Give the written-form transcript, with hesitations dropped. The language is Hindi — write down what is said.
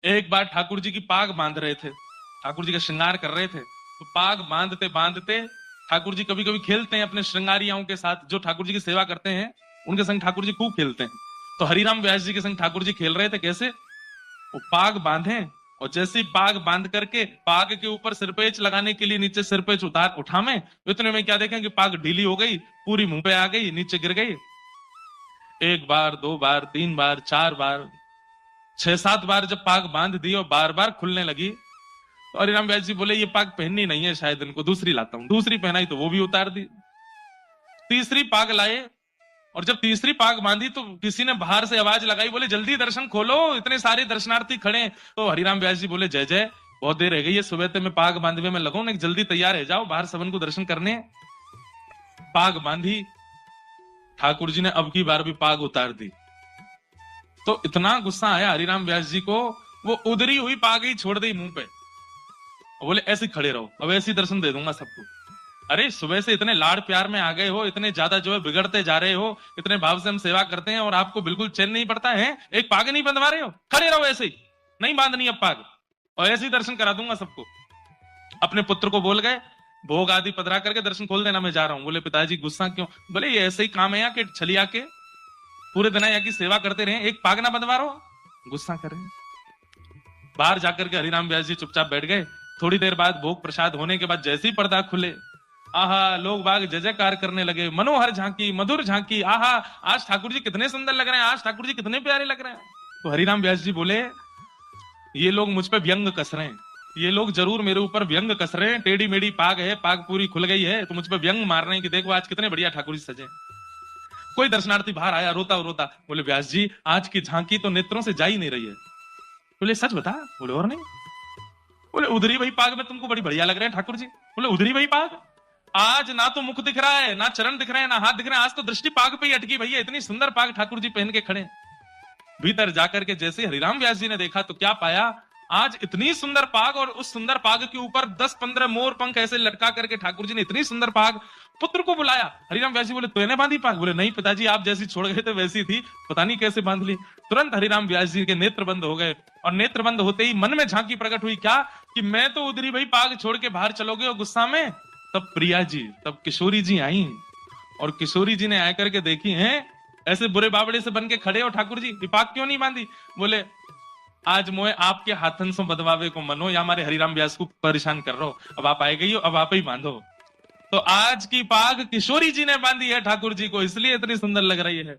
एक बार ठाकुर जी की पाग बांध रहे थे, ठाकुर जी का श्रृंगार कर रहे थे, तो पाग बांधते बांधते ठाकुर जी कभी कभी खेलते हैं अपने श्रृंगारियाओं के साथ, जो ठाकुर जी की सेवा करते हैं उनके संग ठाकुर जी खूब खेलते हैं। तो हरिराम व्यास जी के संग ठाकुर जी खेल रहे थे। कैसे? वो पाग बांधे और जैसे ही पाग बांध करके पाग के ऊपर सिरपेच लगाने के लिए नीचे सिरपेच उतार उठावे, इतने में क्या देखें कि पाग ढीली हो गई, पूरी मुंह पे आ गई, नीचे गिर गई। एक बार, दो बार, तीन बार, चार बार, छह सात बार जब पाग बांध दी और बार बार खुलने लगी, तो हरिराम व्यास जी बोले ये पाग पहननी नहीं है, शायद इनको दूसरी लाता हूं। दूसरी पहनाई तो वो भी उतार दी। तीसरी पाग लाए और जब तीसरी पाग बांधी तो किसी ने बाहर से आवाज लगाई, बोले जल्दी दर्शन खोलो, इतने सारे दर्शनार्थी खड़े। तो हरिराम व्यास जी बोले जय जय, बहुत देर रह गई है, सुबह से मैं पाग बांधवे में लगो ना, जल्दी तैयार है, जाओ बाहर सबन को दर्शन करने। पाग बांधी, ठाकुर जी ने अब की बार भी पाग उतार दी। तो इतना गुस्सा आया हरिराम व्यास जी को, वो उधरी हुई पाग ही छोड़ दी मुंह पे, बोले ऐसे खड़े रहो, अब ऐसे दर्शन दे दूंगा सबको। अरे सुबह से इतने लाड़ प्यार में आ गए हो, इतने ज्यादा जो है बिगड़ते जा रहे हो, इतने भाव से हम सेवा करते हैं और आपको बिल्कुल चैन नहीं पड़ता है, एक पाग नहीं बंधवा रहे हो, खड़े रहो ऐसे ही, नहीं बांधनी अब पाग, और ऐसे ही दर्शन करा दूंगा सबको। अपने पुत्र को बोल गए, भोग आदि पधरा करके दर्शन खोल देना, मैं जा रहा हूं। बोले पिताजी गुस्सा क्यों? बोले ये ऐसे ही काम है यहाँ के, छलिया के पूरे दिन यहाँ की सेवा करते रहे, एक पाग ना बंधवा रहो, गुस्सा कर रहे हैं। बाहर जाकर के हरिराम व्यास जी चुपचाप बैठ गए। थोड़ी देर बाद भोग प्रसाद होने के बाद जैसे ही पर्दा खुले, आहा, लोग बाग जय जयकार करने लगे, मनोहर झांकी, मधुर झांकी, आहा, आज ठाकुर जी कितने सुंदर लग रहे हैं, आज ठाकुर जी कितने प्यारे लग रहे हैं। तो हरिराम व्यास जी बोले ये लोग मुझ पे व्यंग कस रहे हैं, ये लोग जरूर मेरे ऊपर व्यंग कस रहे हैं, टेढ़ी मेढ़ी पाग है, पाग पूरी खुल गई है, तो मुझ पे व्यंग मार रहे हैं कि देखो आज कितने बढ़िया ठाकुर जी सजे। कोई दर्शनार्थी बाहर आया रोता रोता, बोले व्यास जी आज की झांकी तो नेत्रों से जा ही नहीं रही है। बोले सच बता? बोले और नहीं। बोले उधरी वही पाग में तुमको बड़ी बढ़िया लग रहे हैं ठाकुर जी। बोले उधरी वही पाग, आज ना तो मुख दिख रहा है, ना चरण दिख रहे हैं, ना हाथ दिख रहे हैं, आज तो दृष्टि पाग पे ही अटकी भैया, इतनी सुंदर पाग ठाकुर जी पहन के खड़े। भीतर जाकर के जैसे हरिराम व्यास जी ने देखा तो क्या पाया, आज इतनी सुंदर पाग और उस सुंदर पाग के ऊपर 10-15 मोर पंख ऐसे लटका करके ठाकुर जी ने इतनी सुंदर पाग। पुत्र को बुलाया, हरिराम व्यास जी बोले तूने बांधी पाग? बोले नहीं पिताजी, आप जैसी छोड़ गए थे वैसी थी, पता नहीं कैसे बांध ली। तुरंत हरिराम व्यास जी के नेत्र बंद हो गए और नेत्र बंद होते ही मन में झांकी प्रकट हुई, क्या कि मैं तो उधरी भाई पाग छोड़ के बाहर चलोगे और गुस्सा में। तब प्रिया जी, तब किशोरी जी आई और किशोरी जी ने आकर के देखी हैं ऐसे बुरे बाबड़े से बन के खड़े हो ठाकुर जी, पाग क्यों नहीं बांधी? बोले आज मोए आपके हाथन से बदवावे को मनो, या हमारे हरिराम व्यास को परेशान कर रहे हो, अब आप आए गई हो, अब आप ही बांधो। तो आज की पाग किशोरी जी ने बांधी है ठाकुर जी को, इसलिए इतनी सुंदर लग रही है।